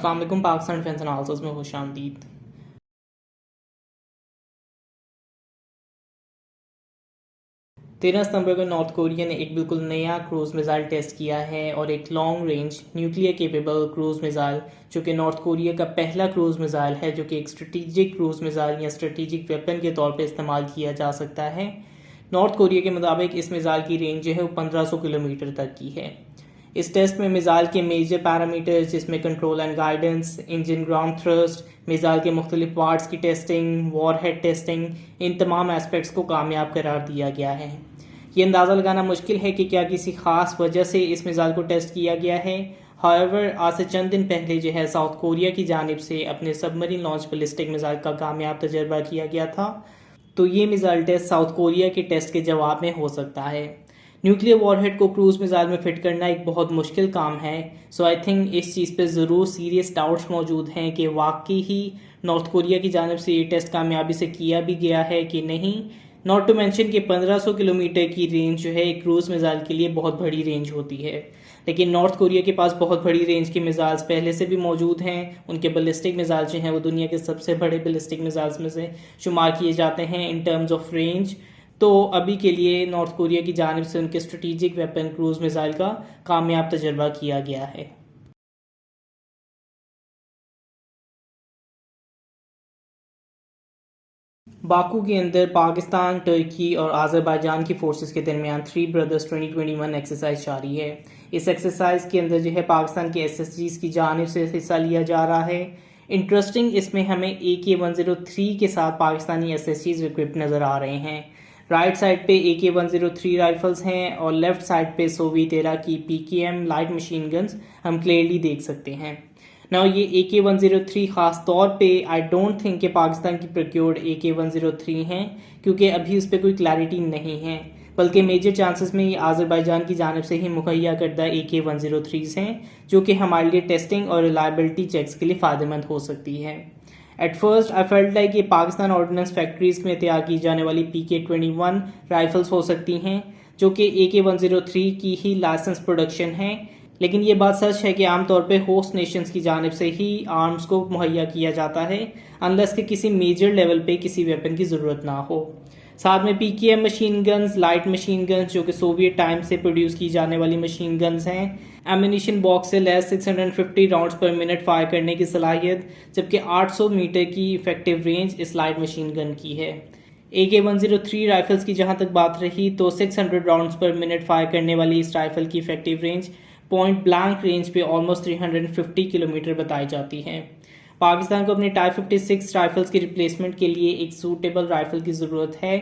अस्सलाम वालेकुम। Pakistan defence analysis में खुश आमदीद। 13 सितंबर को नॉर्थ कोरिया ने एक बिल्कुल नया क्रूज मिसाइल टेस्ट किया है और एक long range nuclear capable cruise missile जो कि नॉर्थ कोरिया का पहला क्रूज मिसाइल है जो कि एक स्ट्रेटेजिक क्रूज मिसाइल या स्ट्रेटेजिक वेपन के तौर पर इस्तेमाल किया जा सकता है। नॉर्थ कोरिया के मुताबिक इस मिसाइल की रेंज जो है वो 1500 किलोमीटर तक की है। इस टेस्ट में मिसाइल के मेजर पैरामीटर्स जिसमें control and guidance, engine ground thrust, missile के मुख्तलिफ पार्ट्स की टेस्टिंग, वॉरहेड टेस्टिंग, इन तमाम एस्पेक्ट्स को कामयाब करार दिया गया है। ये अंदाज़ा लगाना मुश्किल है कि क्या किसी खास वजह से इस मिसाइल को टेस्ट किया गया है। हाउएवर आज से चंद दिन पहले जो है साउथ कोरिया की जानिब से अपने सबमरीन लॉन्च बैलिस्टिक मिसाइल का कामयाब तजर्बा किया गया था, तो ये मिसाइल टेस्ट साउथ कोरिया के टेस्ट के जवाब में हो सकता है। न्यूक्लियर वॉरहेड को क्रूज मिसाइल में फिट करना एक बहुत मुश्किल काम है, सो आई थिंक इस चीज़ पे ज़रूर सीरियस डाउट्स मौजूद हैं कि वाकई ही नॉर्थ कोरिया की जानिब से ये टेस्ट कामयाबी से किया भी गया है कि नहीं। नॉट टू मेंशन कि 1500 किलोमीटर की रेंज जो है एक क्रूज मिसाइल के लिए बहुत बड़ी रेंज होती है, लेकिन नॉर्थ कोरिया के पास बहुत बड़ी रेंज के मिसाइल्स पहले से भी मौजूद हैं। उनके बैलिस्टिक मिसाइल जो हैं वो दुनिया के सबसे बड़े बैलिस्टिक मिसाइल्स में से शुमार किए जाते हैं इन टर्म्स ऑफ रेंज। तो अभी के लिए नॉर्थ कोरिया की जानिब से उनके स्ट्रेटेजिक वेपन क्रूज मिसाइल का कामयाब तजर्बा किया गया है। बाकू के अंदर पाकिस्तान, तुर्की और आज़रबाईजान की फोर्सेस के दरमियान 3 ब्रदर्स 2021 एक्सरसाइज जारी है। इस एक्सरसाइज के अंदर जो है पाकिस्तान के SSGs की जानिब से हिस्सा लिया जा रहा है। इंटरेस्टिंग इसमें हमें AK-103 के साथ पाकिस्तानी SSGs इक्विप्ड नज़र आ रहे हैं। राइट साइड पे AK-103 राइफल्स हैं और लेफ्ट साइड पे सोवियत एरा की PKM लाइट मशीन गन्स हम क्लियरली देख सकते हैं। नाउ ये AK-103 ख़ास तौर पे आई डोंट थिंक कि पाकिस्तान की प्रोक्योर्ड AK-103 हैं, क्योंकि अभी उस पर कोई क्लैरिटी नहीं है, बल्कि मेजर चांसेस में ये आज़रबाईजान की जानिब से ही मुहैया करदा AK-103 हैं जो कि हमारे लिए टेस्टिंग और रिलायबिलिटी चेक्स के लिए फ़ायदेमंद हो सकती है। At first I felt like ये पाकिस्तान ऑर्डिनेंस फैक्ट्रीज में तैयार की जाने वाली PK-21 राइफल्स हो सकती हैं जो कि AK-103 की ही लाइसेंस प्रोडक्शन है, लेकिन ये बात सच है कि आमतौर पे होस्ट नेशंस की जानिब से ही आर्म्स को मुहैया किया जाता है अनलेस कि किसी मेजर लेवल पे किसी वेपन की ज़रूरत ना हो। साथ में PKM machine guns, light machine guns जो कि सोवियत टाइम से प्रोड्यूस की जाने वाली मशीन गन्स हैं, एमिनिशन बॉक्स से लैस 650 राउंड्स पर मिनट फायर करने की सलाहियत, जबकि 800 मीटर की इफेक्टिव रेंज इस लाइट मशीन गन की है। AK-103 राइफल्स की जहां तक बात रही तो 600 राउंड्स पर मिनट फायर करने वाली इस राइफल की effective range point blank range पे ऑलमोस्ट 350 किलोमीटर बताई जाती है। पाकिस्तान को अपने टाइप 56 राइफल्स के रिप्लेसमेंट के लिए एक सूटेबल राइफल की ज़रूरत है।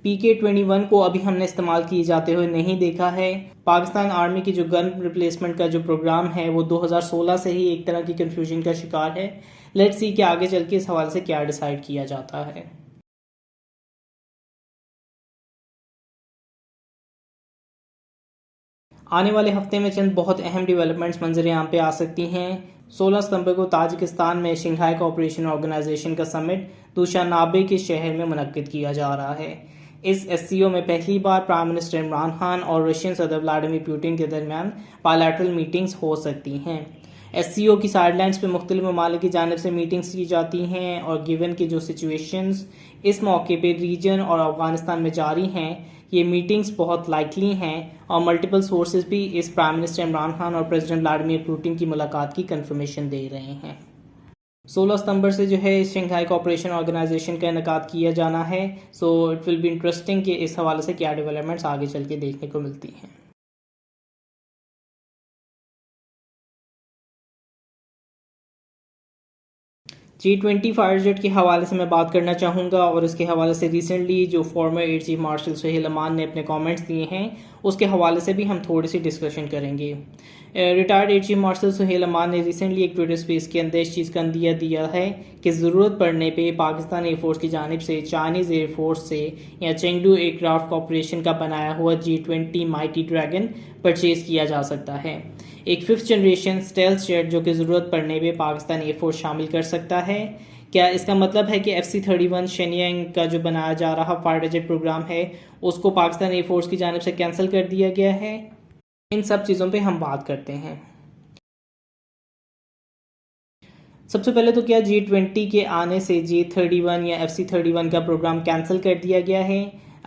PK-21 को अभी हमने इस्तेमाल किए जाते हुए नहीं देखा है। पाकिस्तान आर्मी की जो गन रिप्लेसमेंट का जो प्रोग्राम है वो 2016 से ही एक तरह की कन्फ्यूजन का शिकार है। लेट्स सी कि आगे चल के इस हवाले से क्या डिसाइड किया जाता है। आने वाले हफ्ते में चंद बहुत अहम डेवलपमेंट्स मंजर आम पे आ सकती हैं। 16 सितंबर को ताजिकिस्तान में शंघाई कोऑपरेशन ऑर्गेनाइजेशन का समिट दुशान्बे के शहर में मुनक्किद किया जा रहा है। इस SCO में पहली बार प्राइम मिनिस्टर इमरान खान और रशियन सदर व्लादिमीर पुतिन के दरमियान बायलैटरल मीटिंग्स हो सकती हैं। SCO की साइडलाइंस पे मुख्तलिफ ममालिक की जानिब से मीटिंग्स की जाती हैं और गिवन की जो सिचुएशंस इस मौके पे रीजन और अफगानिस्तान में जारी हैं, ये मीटिंग्स बहुत लाइकली हैं और मल्टीपल सोर्सेज भी इस प्राइम मिनिस्टर इमरान खान और प्रेसिडेंट व्लादिमीर पुतिन की मुलाकात की कंफर्मेशन दे रहे हैं। 16 सितंबर से जो है शंघाई कोऑपरेशन ऑर्गेनाइजेशन का इनेकाद किया जाना है, so it will be interesting कि इस हवाले से क्या डेवलपमेंट्स आगे चल के देखने को मिलती हैं। G20 फायर जेट के हवाले से मैं बात करना चाहूँगा और इसके हवाले से रिसेंटली जो former air chief marshal Suhail Aman ने अपने कमेंट्स दिए हैं उसके हवाले से भी हम थोड़ी सी डिस्कशन करेंगे। Retired air chief marshal Suhail Aman ने रिसेंटली एक ट्विटर स्पेस के अंदर इस चीज़ का अंदिया दिया है कि ज़रूरत पड़ने पे पाकिस्तान एयरफोर्स की जानिब से चाइनीज़ एयरफोर्स से या चेंगडू एयरक्राफ्ट कॉरपोरेशन का बनाया हुआ G20 माइटी ड्रैगन परचेज़ किया जा सकता है। एक 5th जनरेशन स्टेल्थ जेट जो कि ज़रूरत पड़ने पे पाकिस्तान एयरफोर्स शामिल कर सकता है। क्या इसका मतलब है कि FC-31 शेनियांग का जो बनाया जा रहा फाइटर जेट प्रोग्राम है उसको पाकिस्तान एयरफोर्स की जानिब से कैंसिल कर दिया गया है? इन सब चीज़ों पे हम बात करते हैं। सबसे पहले तो क्या G20 के आने से G31 या FC31 का प्रोग्राम कैंसिल कर दिया गया है?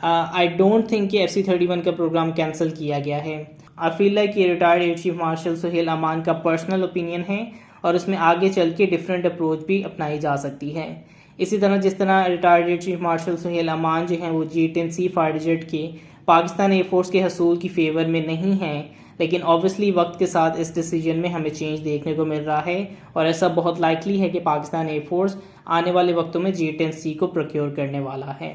आई डोंट थिंक कि FC31 का प्रोग्राम कैंसिल किया गया है। आई फील लाइक ये retired air chief marshal Suhail Aman का पर्सनल ओपिनियन है और उसमें आगे चल के डिफरेंट अप्रोच भी अपनाई जा सकती है। इसी तरह जिस तरह retired air chief marshal Suhail Aman जो हैं वो G10C फाइटर जेट के पाकिस्तान एयरफोर्स के हसूल की फेवर में नहीं हैं, लेकिन ऑब्वियसली वक्त के साथ इस डिसीजन में हमें चेंज देखने को मिल रहा है और ऐसा बहुत लाइकली है कि पाकिस्तान एयरफोर्स आने वाले वक्तों में G10C को प्रोक्योर करने वाला है।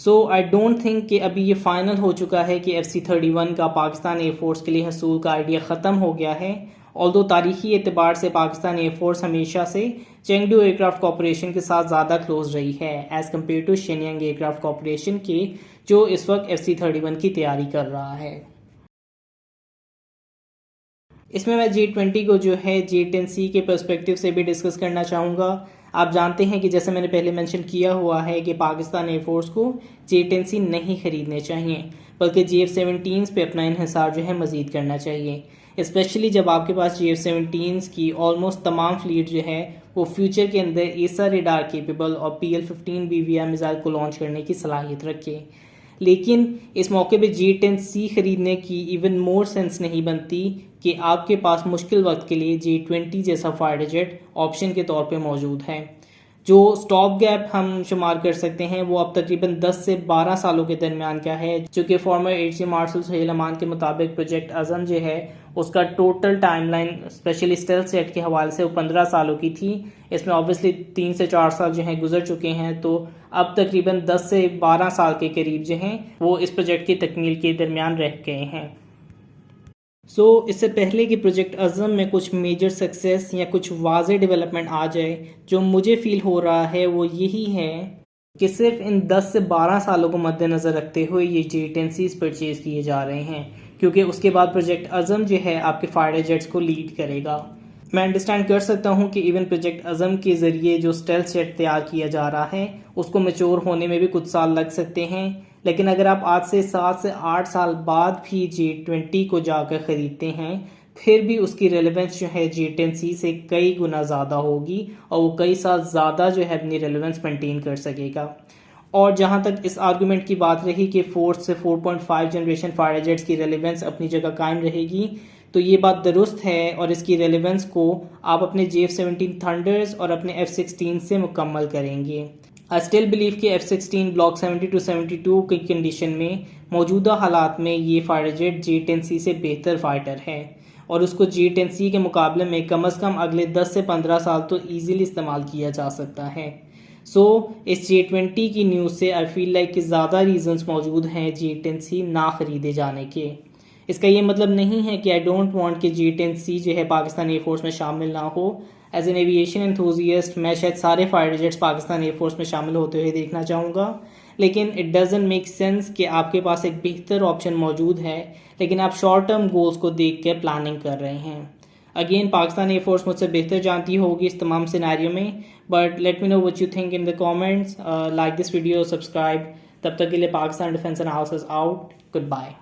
सो आई डोंट थिंक कि अभी ये फाइनल हो चुका है कि FC31 का पाकिस्तान एयरफोर्स के लिए हसूल का आइडिया ख़त्म हो गया है। ऑल्दो तारीखी एतबार से पाकिस्तान एयरफोर्स हमेशा से चेंगडू एयरक्राफ्ट कॉरपोरेशन के साथ ज़्यादा क्लोज रही है as compare to Shenyang Aircraft Corporation के, जो इस वक्त FC31 की तैयारी कर रहा है। इसमें मैं G20 को जो है G10C के पर्सपेक्टिव से भी डिस्कस करना चाहूँगा। आप जानते हैं कि जैसे मैंने पहले मेंशन किया हुआ है कि पाकिस्तान एयरफोर्स को G10C नहीं ख़रीदने चाहिए, बल्कि GF-17 पे अपना इन्हिसार जो है मज़ीद करना चाहिए। स्पेशली जब आपके पास GF-17 की ऑलमोस्ट तमाम फ्लीट जो है वो फ्यूचर के अंदर एसा रेडार केपेबल और PL-15 BVI मिसाइल को लॉन्च करने की सलाहियत रखे। लेकिन इस मौके पे G10C ख़रीदने की इवन मोर सेंस नहीं बनती कि आपके पास मुश्किल वक्त के लिए G20 जैसा फाइटर जेट ऑप्शन के तौर पे मौजूद है। जो स्टॉप गैप हम शुमार कर सकते हैं वो अब तकरीबन 10 से 12 सालों के दरमियान का है, जो कि former air chief marshal Suhail Aman के मुताबिक प्रोजेक्ट अज़म जो है उसका total timeline specially stealth set के हवाले से वो 15 सालों की थी। इसमें ऑब्वियसली 3 से 4 साल जो हैं गुजर चुके हैं, तो अब तकरीबन 10 से 12 साल के करीब जो हैं वो इस प्रोजेक्ट की तकमील के दरमियान रह गए हैं। इससे पहले कि प्रोजेक्ट अज़म में कुछ मेजर सक्सेस या कुछ वाज़े डेवलपमेंट आ जाए, जो मुझे फ़ील हो रहा है वो यही है कि सिर्फ इन 10 से 12 सालों को मद्देनज़र रखते हुए ये G10Cs परचेज़ किए जा रहे हैं, क्योंकि उसके बाद प्रोजेक्ट अज़म जो है आपके फाइटर जेट्स को लीड करेगा। मैं अंडरस्टैंड कर सकता हूँ कि इवन प्रोजेक्ट अज़म के ज़रिए जो स्टेल्थ जेट तैयार किया जा रहा है उसको मैच्योर होने में भी कुछ साल लग सकते हैं, लेकिन अगर आप आज से 7 से 8 साल बाद भी G20 को जाकर ख़रीदते हैं फिर भी उसकी रेलेवेंस जो है G10C से कई गुना ज़्यादा होगी और वो कई साल ज़्यादा जो है अपनी रेलेवेंस मेंटेन कर सकेगा। और जहाँ तक इस आर्गूमेंट की बात रही कि 4 से 4.5 जनरेशन फाइटर जेट्स की रेलेवेंस अपनी जगह कायम रहेगी, तो ये बात दुरुस्त है और इसकी रेलेवेंस को आप अपने GF-17 थंडर्स और अपने F-16 से मुकम्मल करेंगे। आई स्टिल बिलीव कि F-16 ब्लॉक 72 की कंडीशन में मौजूदा हालात में ये फाइटर जेट G10C से बेहतर फाइटर है और उसको G10C के मुकाबले में कम से कम अगले 10 से 15 साल तो ईज़िली इस्तेमाल किया जा सकता है। इस G20 की न्यूज़ से आई फील लाइक कि ज़्यादा रीज़न्स मौजूद हैं G10C ना ख़रीदे जाने के। इसका ये मतलब नहीं है कि आई डोंट वांट कि G10C जो है पाकिस्तान एयरफोर्स में शामिल ना हो। एज एन एविएशन एंथुजियास्ट मैं शायद सारे फाइटर जेट्स पाकिस्तान एयरफोर्स में शामिल होते हुए देखना चाहूँगा, लेकिन इट डजंट मेक सेंस कि आपके पास एक बेहतर ऑप्शन मौजूद है लेकिन आप शॉर्ट टर्म गोल्स को देख के प्लानिंग कर रहे हैं। अगेन पाकिस्तान एयरफोर्स मुझसे बेहतर जानती होगी इस तमाम सिनेरियो में, but let me know what you think in the comments. Like this video, subscribe. तब तक के लिए Pakistan defence analysis out. Good bye.